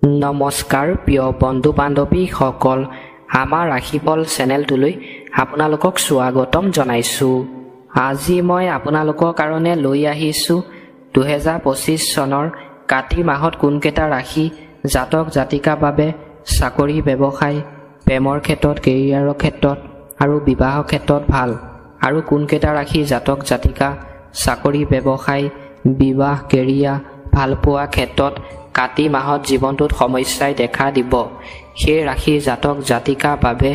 নমস্কাৰ প্ৰিয় বন্ধু বান্ধৱীসকল, আমাৰ ৰাশিফল চেনেলটোলৈ আপোনালোকক স্বাগতম জনাইছোঁ। আজি মই আপোনালোকৰ কাৰণে লৈ আহিছোঁ 2025 চনৰ কাতি মাহত কোনকেইটা ৰাশি জাতক জাতিকাৰ বাবে চাকৰি, ব্যৱসায়, প্ৰেমৰ ক্ষেত্ৰত, কেৰিয়াৰৰ ক্ষেত্ৰত আৰু বিবাহৰ ক্ষেত্ৰত ভাল, আৰু কোনকেইটা ৰাশি জাতক জাতিকা চাকৰি, ব্যৱসায়, বিবাহ, কেৰিয়াৰ, ভালপোৱা ক্ষেত্ৰত কাতি মাহত জীৱনটোত সমস্যাই দেখা দিব, সেই ৰাশি জাতক জাতিকাৰ বাবে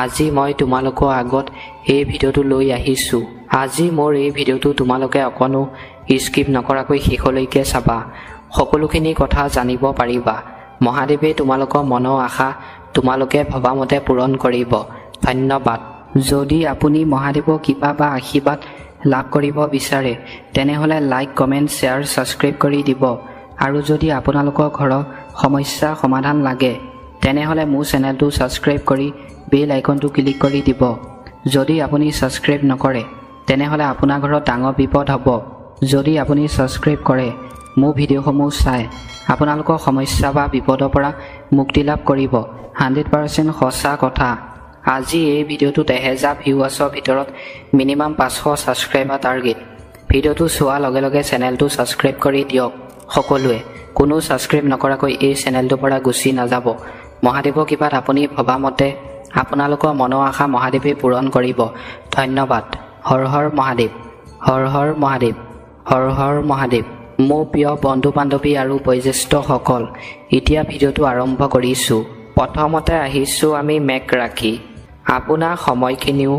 আজি মই তোমালোকৰ আগত এই ভিডিঅ'টো লৈ আহিছোঁ। আজি মোৰ এই ভিডিঅ'টো তোমালোকে অকণো স্কিপ নকৰাকৈ শেষলৈকে চাবা, সকলোখিনি কথা জানিব পাৰিবা। মহাদেৱে তোমালোকৰ মনৰ আশা তোমালোকে ভবামতে পূৰণ কৰিব। ধন্যবাদ। যদি আপুনি মহাদেৱৰ কৃপা বা আশীৰ্বাদ লাভ কৰিব বিচাৰে তেনেহ'লে লাইক, কমেণ্ট, শ্বেয়াৰ, ছাবস্ক্ৰাইব কৰি দিব। আৰু যদি আপোনালোকৰ ঘৰৰ সমস্যাৰ সমাধান লাগে তেনেহ'লে মোৰ চেনেলটো ছাবস্ক্ৰাইব কৰি বেল আইকনটো ক্লিক কৰি দিব। যদি আপুনি ছাবস্ক্ৰাইব নকৰে তেনেহ'লে আপোনাৰ ঘৰত ডাঙৰ বিপদ হ'ব। যদি আপুনি ছাবস্ক্ৰাইব কৰে, মোৰ ভিডিঅ'সমূহ চাই আপোনালোকৰ সমস্যা বা বিপদৰ পৰা মুক্তি লাভ কৰিব। 100% সঁচা কথা। আজি এই ভিডিঅ'টোত 1000 ভিউৱাৰ্ছৰ ভিতৰত মিনিমাম 500 ছাবস্ক্ৰাইবাৰ টাৰ্গেট। ভিডিঅ'টো চোৱাৰ লগে লগে চেনেলটো ছাবস্ক্ৰাইব কৰি দিয়ক। সকলোৱে কোনো ছাবস্ক্ৰাইব নকৰাকৈ এই চেনেলটোৰ পৰা গুচি নাযাব। মহাদেৱৰ কৃপাত আপুনি ভবামতে আপোনালোকৰ মনৰ আশা মহাদেৱে পূৰণ কৰিব। ধন্যবাদ। হৰ হৰ মহাদেৱ, হৰ হৰ মহাদেৱ, হৰ হৰ মহাদেৱ। মোৰ প্ৰিয় বন্ধু বান্ধৱী আৰু বয়োজ্যেষ্ঠসকল, এতিয়া ভিডিঅ'টো আৰম্ভ কৰিছোঁ। প্ৰথমতে আহিছোঁ আমি মেঘ ৰাশি। আপোনাৰ সময়খিনিও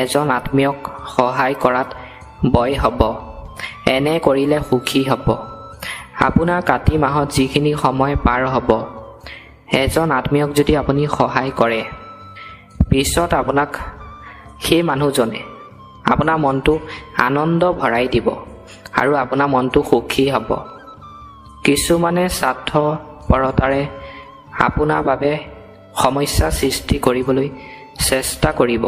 এজন আত্মীয়ক সহায় কৰাত ব্যয় হ'ব। এনে কৰিলে সুখী হ'ব। আপোনাৰ কাতি মাহত যিখিনি সময় পাৰ হ'ব, এজন আত্মীয়ক যদি আপুনি সহায় কৰে, পিছত আপোনাক সেই মানুহজনে আপোনাৰ মনটো আনন্দ ভৰাই দিব আৰু আপোনাৰ মনটো সুখী হ'ব। কিছুমানে স্বাৰ্থপৰতাৰে আপোনাৰ বাবে সমস্যা সৃষ্টি কৰিবলৈ চেষ্টা কৰিব।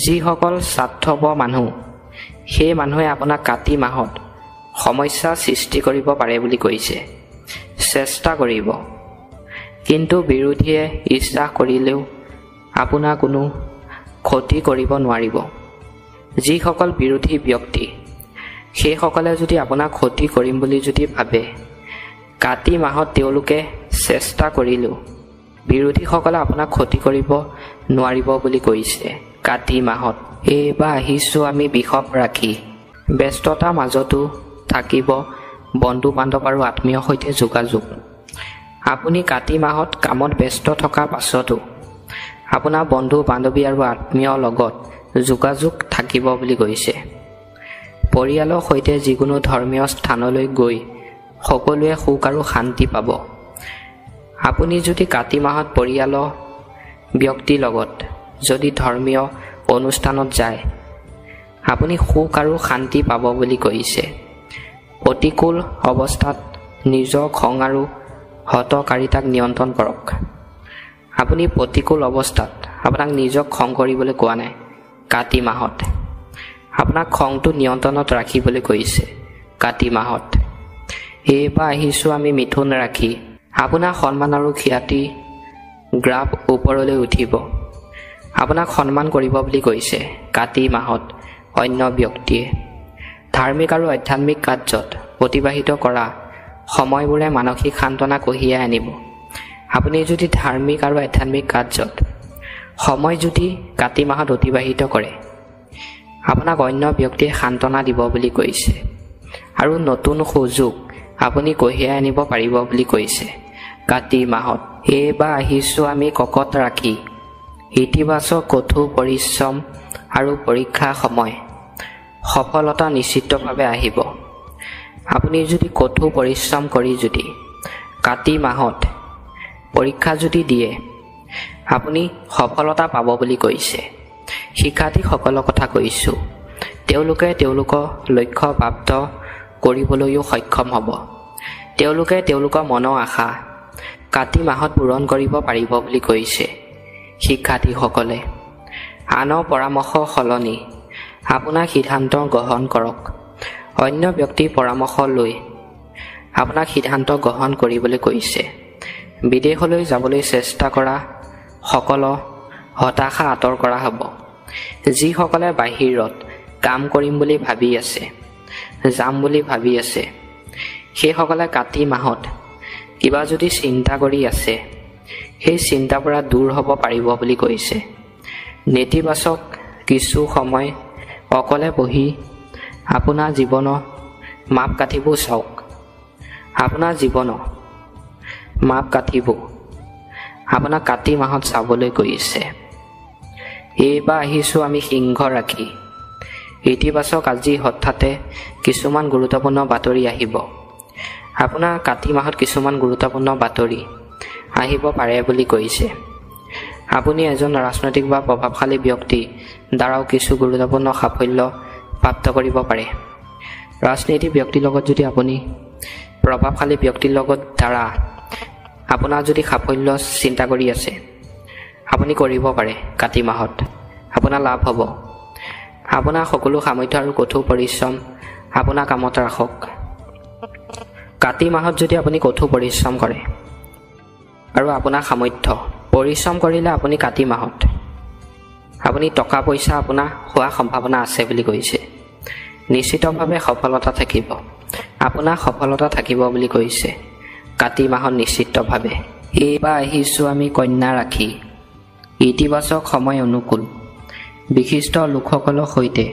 যিসকল স্বাৰ্থপৰ মানুহ, সেই মানুহে আপোনাক কাতি মাহত সমস্যা সৃষ্টি কৰিব পাৰে বুলি কৈছে। চেষ্টা কৰিব, কিন্তু বিৰোধীয়ে ইচ্ছা কৰিলেও আপোনাৰ কোনো ক্ষতি কৰিব নোৱাৰিব। যিসকল বিৰোধী ব্যক্তি, সেইসকলে যদি আপোনাক ক্ষতি কৰিম বুলি যদি ভাবে, কাতি মাহত তেওঁলোকে চেষ্টা কৰিলেও বিৰোধীসকলে আপোনাক ক্ষতি কৰিব নোৱাৰিব বুলি কৈছে। কাতি মাহত এইবাৰ আহিছোঁ আমি বৃষভ ৰাশি। ব্যস্ততাৰ মাজতো থাকিব বন্ধু বান্ধৱ আৰু আত্মীয়ৰ সৈতে যোগাযোগ। আপুনি কাতি মাহত কামত ব্যস্ত থকাৰ পাছতো আপোনাৰ বন্ধু বান্ধৱী আৰু আত্মীয়ৰ লগত যোগাযোগ থাকিব বুলি কৈছে। পৰিয়ালৰ সৈতে যিকোনো ধৰ্মীয় স্থানলৈ গৈ সকলোৱে সুখ আৰু শান্তি পাব। আপুনি যদি কাতি মাহত পৰিয়ালৰ ব্যক্তিৰ লগত যদি ধৰ্মীয় অনুষ্ঠানত যায়, আপুনি সুখ আৰু শান্তি পাব বুলি কৈছে। প্ৰতিকূল অৱস্থাত নিজৰ খং আৰু হঠকাৰিতাক নিয়ন্ত্ৰণ কৰক। আপুনি প্ৰতিকূল অৱস্থাত আপোনাক নিজক খং কৰিবলৈ কোৱা নাই। কাতি মাহত আপোনাক খংটো নিয়ন্ত্ৰণত ৰাখিবলৈ কৈছে। কাতি মাহত এইবাৰ আহিছোঁ আমি মিথুন ৰাশি। আপোনাৰ সন্মান আৰু খ্যাতি গ্ৰাফ ওপৰলৈ উঠিব। আপোনাক সন্মান কৰিব বুলি কৈছে। কাতি মাহত অন্য ব্যক্তিয়ে ধাৰ্মিক আৰু আধ্যাত্মিক কাৰ্যত অতিবাহিত কৰা সময়বোৰে মানসিক সান্তনা কঢ়িয়াই আনিব। আপুনি যদি ধাৰ্মিক আৰু আধ্যাত্মিক কাৰ্যত সময় যদি কাতি মাহত অতিবাহিত কৰে, আপোনাক অন্য ব্যক্তিয়ে সান্তনা দিব বুলি কৈছে আৰু নতুন সুযোগ আপুনি কঢ়িয়াই আনিব পাৰিব বুলি কৈছে। কাতি মাহত এইবাৰ আহিছোঁ আমি কৰ্কট ৰাশি। ইতিবাচক কঠোৰ পৰিশ্ৰম আৰু পৰীক্ষাৰ সময় সফলতা নিশ্চিতভাৱে আহিব। আপুনি যদি কঠোৰ পৰিশ্ৰম কৰি যদি কাতি মাহত পৰীক্ষা যদি দিয়ে, আপুনি সফলতা পাব বুলি কৈছে। শিক্ষাৰ্থীসকলৰ কথা কৈছোঁ, তেওঁলোকে তেওঁলোকৰ লক্ষ্য প্ৰাপ্ত কৰিবলৈও সক্ষম হ'ব। তেওঁলোকে তেওঁলোকৰ মনৰ আশা কাতি মাহত পূৰণ কৰিব পাৰিব বুলি কৈছে। শিক্ষাৰ্থীসকলে আনৰ পৰামৰ্শ সলনি আপোনাৰ সিদ্ধান্ত গ্ৰহণ কৰক। অন্য ব্যক্তিৰ পৰামৰ্শ লৈ আপোনাক সিদ্ধান্ত গ্ৰহণ কৰিবলৈ কৈছে। বিদেশলৈ যাবলৈ চেষ্টা কৰা সকলো হতাশা আঁতৰ কৰা হ'ব। যিসকলে বাহিৰত কাম কৰিম বুলি ভাবি আছে, যাম বুলি ভাবি আছে, সেইসকলে কাতি মাহত কিবা যদি চিন্তা কৰি আছে, সেই চিন্তাৰ পৰা দূৰ হ'ব পাৰিব বুলি কৈছে। নেতিবাচক কিছু সময় অকলে বহি আপোনাৰ জীৱনৰ মাপকাঠিবোৰ চাওক। আপোনাৰ জীৱনৰ মাপকাঠিবোৰ আপোনাক কাতি মাহত চাবলৈ কৈছে। এইবাৰ আহিছোঁ আমি সিংহ ৰাখি। ইতিবাচক আজি হঠাতে কিছুমান গুৰুত্বপূৰ্ণ বাতৰি আহিব। আপোনাৰ কাতি মাহত কিছুমান গুৰুত্বপূৰ্ণ বাতৰি আহিব পাৰে বুলি কৈছে। আপুনি এজন ৰাজনৈতিক বা প্ৰভাৱশালী ব্যক্তি দ্বাৰাও কিছু গুৰুত্বপূৰ্ণ সাফল্য প্ৰাপ্ত কৰিব পাৰে। ৰাজনীতিক ব্যক্তিৰ লগত যদি আপুনি প্ৰভাৱশালী ব্যক্তিৰ লগত দ্বাৰা আপোনাৰ যদি সাফল্য চিন্তা কৰি আছে, আপুনি কৰিব পাৰে। কাতি মাহত আপোনাৰ লাভ হ'ব। আপোনাৰ সকলো সামৰ্থ্য আৰু কঠোৰ পৰিশ্ৰম আপোনাৰ কামত ৰাখক। কাতি মাহত যদি আপুনি কঠোৰ পৰিশ্ৰম কৰে আৰু আপোনাৰ সামৰ্থ্য পৰিশ্ৰম কৰিলে আপুনি কাতি মাহত আপুনি টকা পইচা আপোনাৰ হোৱাৰ সম্ভাৱনা আছে বুলি কৈছে। নিশ্চিতভাৱে সফলতা থাকিব। আপোনাৰ সফলতা থাকিব বুলি কৈছে কাতি মাহত নিশ্চিতভাৱে। এইবাৰ আহিছোঁ আমি কন্যা ৰাখি। ইতিবাচক সময় অনুকূল। বিশিষ্ট লোকসকলৰ সৈতে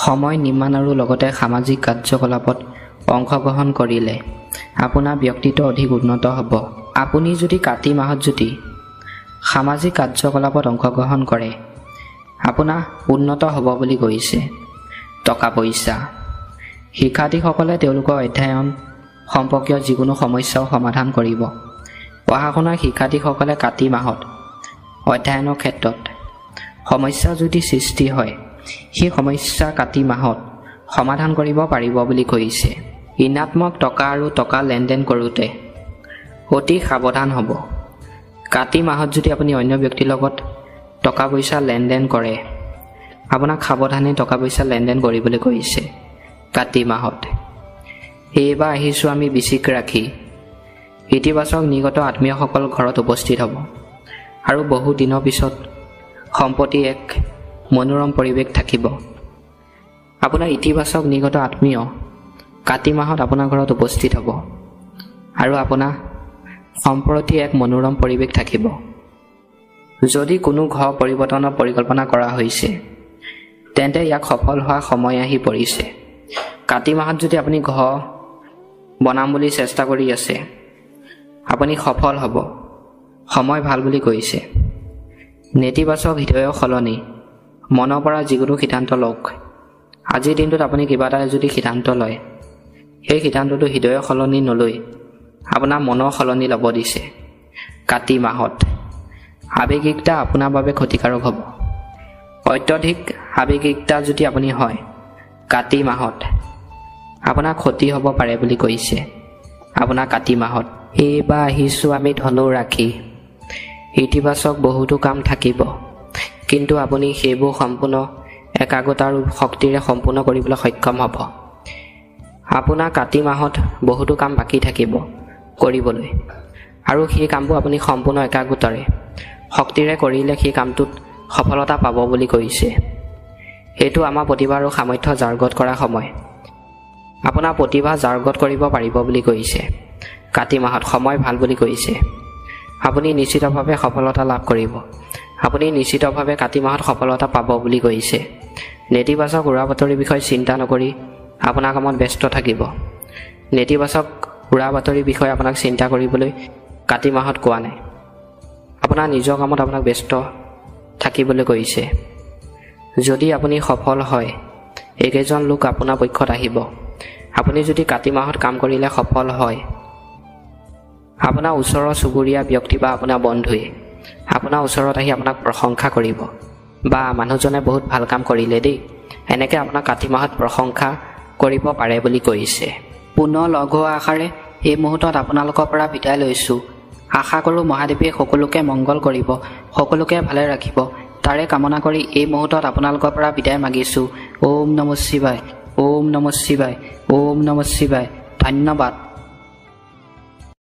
সময় নিৰ্মাণ আৰু লগতে সামাজিক কাৰ্যকলাপত অংশগ্ৰহণ কৰিলে আপোনাৰ ব্যক্তিত্ব অধিক উন্নত হ'ব। আপুনি যদি কাতি মাহত যদি সামাজিক কাৰ্যকলাপত অংশগ্ৰহণ কৰে, আপোনাৰ উন্নত হ'ব বুলি কৈছে। টকা পইচা। শিক্ষাৰ্থীসকলে তেওঁলোকৰ অধ্যয়ন সম্পৰ্কীয় যিকোনো সমস্যাও সমাধান কৰিব। পঢ়া শুনাৰ শিক্ষাৰ্থীসকলে কাতি মাহত অধ্যয়নৰ ক্ষেত্ৰত সমস্যা যদি সৃষ্টি হয়, সেই সমস্যা কাতি মাহত সমাধান কৰিব পাৰিব বুলি কৈছে। ঋণাত্মক টকা আৰু টকা লেনদেন কৰোঁতে অতি সাৱধান হ'ব। কাতি মাহত যদি আপুনি অন্য ব্যক্তিৰ লগত টকা পইচা লেনদেন কৰে, আপোনাক সাৱধানে টকা পইচা লেনদেন কৰিবলৈ কৈছে কাতি মাহত। এইবাৰ আহিছোঁ আমি বৃশ্চিক ৰাখি। ইতিবাচক নিগত আত্মীয়সকল ঘৰত উপস্থিত হ'ব আৰু বহু দিনৰ পিছত সম্পত্তি এক মনোৰম পৰিৱেশ থাকিব। আপোনাৰ ইতিবাচক নিগত আত্মীয় কাতি মাহত আপোনাৰ ঘৰত উপস্থিত হ'ব আৰু আপোনাৰ সম্প্ৰতি এক মনোৰম পৰিৱেশ থাকিব। যদি কোনো ঘৰ পৰিৱৰ্তনৰ পৰিকল্পনা কৰা হৈছে, তেন্তে ইয়াক সফল হোৱাৰ সময় আহি পৰিছে। কাতি মাহত যদি আপুনি ঘৰ বনাম বুলি চেষ্টা কৰি আছে, আপুনি সফল হ'ব। সময় ভাল বুলি কৈছে। নেতিবাচক হৃদয়ৰ সলনি মনৰ পৰা যিকোনো সিদ্ধান্ত লওক। আজিৰ দিনটোত আপুনি কিবা এটা যদি সিদ্ধান্ত লয়, সেই সিদ্ধান্তটো হৃদয়ৰ সলনি নলৈ আপোনাৰ মনৰ সলনি ল'ব দিছে কাতি মাহত। আৱেগিকতা আপোনাৰ বাবে ক্ষতিকাৰক হ'ব। অত্যধিক আৱেগিকতা যদি আপুনি হয়, কাতি মাহত আপোনাৰ ক্ষতি হ'ব পাৰে বুলি কৈছে আপোনাৰ কাতি মাহত। এইবাৰ আহিছোঁ আমি ধনু ৰাখি। ইতিবাচক বহুতো কাম থাকিব, কিন্তু আপুনি সেইবোৰ সম্পূৰ্ণ একাগ্ৰতা আৰু শক্তিৰে সম্পূৰ্ণ কৰিবলৈ সক্ষম হ'ব। আপোনাৰ কাতি মাহত বহুতো কাম বাকী থাকিব কৰিবলৈ, আৰু সেই কামবোৰ আপুনি সম্পূৰ্ণ একাগ্ৰতাৰে শক্তিৰে কৰিলে সেই কামটোত সফলতা পাব বুলি কৈছে। এইটো আমাৰ প্ৰতিভা আৰু সামৰ্থ্য জাগ্ৰত কৰা সময়। আপোনাৰ প্ৰতিভা জাগ্ৰত কৰিব পাৰিব বুলি কৈছে কাতি মাহত। সময় ভাল বুলি কৈছে। আপুনি নিশ্চিতভাৱে সফলতা লাভ কৰিব। আপুনি নিশ্চিতভাৱে কাতি মাহত সফলতা পাব বুলি কৈছে। নেতিবাচক উৰা বাতৰিৰ বিষয়ে চিন্তা নকৰি আপোনাৰ কামত ব্যস্ত থাকিব। নেতিবাচক উৰা বাতৰিৰ বিষয়ে আপোনাক চিন্তা কৰিবলৈ কাতি মাহত কোৱা নাই। আপোনাৰ নিজৰ কামত আপোনাক ব্যস্ত থাকিবলৈ কৈছে। যদি আপুনি সফল হয়, এইকেইজন লোক আপোনাৰ পক্ষত আহিব। আপুনি যদি কাতি মাহত কাম কৰিলে সফল হয়, আপোনাৰ ওচৰৰ চুবুৰীয়া ব্যক্তি বা আপোনাৰ বন্ধুৱে আপোনাৰ ওচৰত আহি আপোনাক প্ৰশংসা কৰিব, বা মানুহজনে বহুত ভাল কাম কৰিলে দেই, এনেকৈ আপোনাক কাতি মাহত প্ৰশংসা কৰিব পাৰে বুলি কৈছে। পুনৰ লগ হোৱা আশাৰে এই মুহূৰ্তত আপোনালোকৰ পৰা বিদায় লৈছোঁ। আশা কৰোঁ মহাদেৱে সকলোকে মংগল কৰিব, সকলোকে ভালে ৰাখিব, তাৰে কামনা কৰি এই মুহূৰ্তত আপোনালোকৰ পৰা বিদায় মাগিছোঁ। ওম নমঃ শিৱায়, ওম নমঃ শিৱায়, ওম নমঃ শিৱায়। ধন্যবাদ।